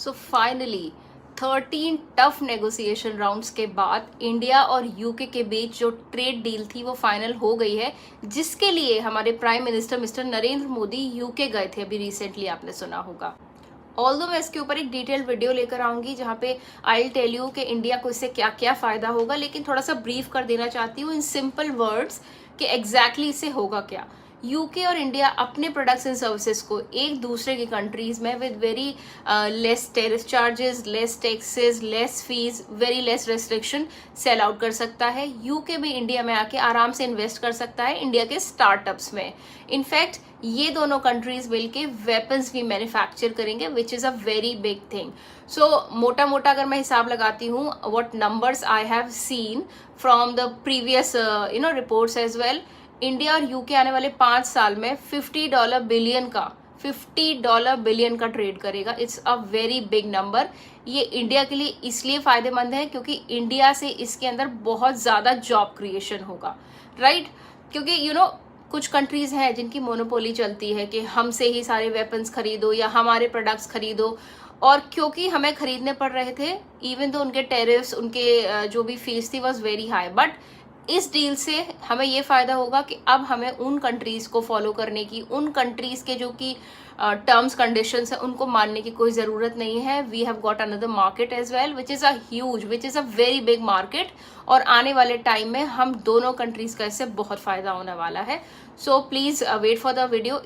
So finally 13 tough negotiation rounds के बाद India और यूके के बीच जो ट्रेड डील थी वो फाइनल हो गई है, जिसके लिए हमारे prime minister mister Narendra Modi UK गए थे अभी रिसेंटली, आपने सुना होगा। ऑल्दो मैं इसके ऊपर एक डिटेल वीडियो लेकर आऊंगी जहां पे आई टेल यू कि इंडिया को इससे क्या क्या फायदा होगा, लेकिन थोड़ा सा ब्रीफ कर देना चाहती हूँ इन सिंपल वर्ड्स कि एग्जैक्टली इससे होगा क्या। यूके और इंडिया अपने प्रोडक्ट्स एंड सर्विसेज को एक दूसरे की कंट्रीज में with very less tariff charges, less taxes, less fees, very less restriction sell out कर सकता है। यूके भी इंडिया में आके आराम से इन्वेस्ट कर सकता है इंडिया के स्टार्टअप्स में। इनफैक्ट ये दोनों कंट्रीज मिलके वेपन्स भी मैन्युफैक्चर करेंगे, which is a very big thing. So मोटा मोटा अगर मैं हिसाब लगाती हूँ, what numbers I have seen from the previous reports as well, India और यूके आने वाले 5 साल में $50 बिलियन का ट्रेड करेगा। It's a very big number. ये इंडिया के लिए इसलिए फायदेमंद है क्योंकि इंडिया से इसके अंदर बहुत ज्यादा जॉब क्रिएशन होगा, राइट? क्योंकि कुछ कंट्रीज हैं जिनकी मोनोपोली चलती है कि हमसे ही सारे वेपन्स खरीदो या हमारे प्रोडक्ट्स खरीदो, और क्योंकि हमें खरीदने पड़ रहे थे इवन तो उनके टेरिफ्स, उनके जो भी फीस थी वॉज वेरी हाई। बट इस डील से हमें ये फायदा होगा कि अब हमें उन कंट्रीज को फॉलो करने की, उन कंट्रीज के जो कि टर्म्स कंडीशंस है उनको मानने की कोई जरूरत नहीं है। We have got another market as well which is a very big market, और आने वाले टाइम में हम दोनों कंट्रीज का इससे बहुत फायदा होने वाला है। So please wait for the video.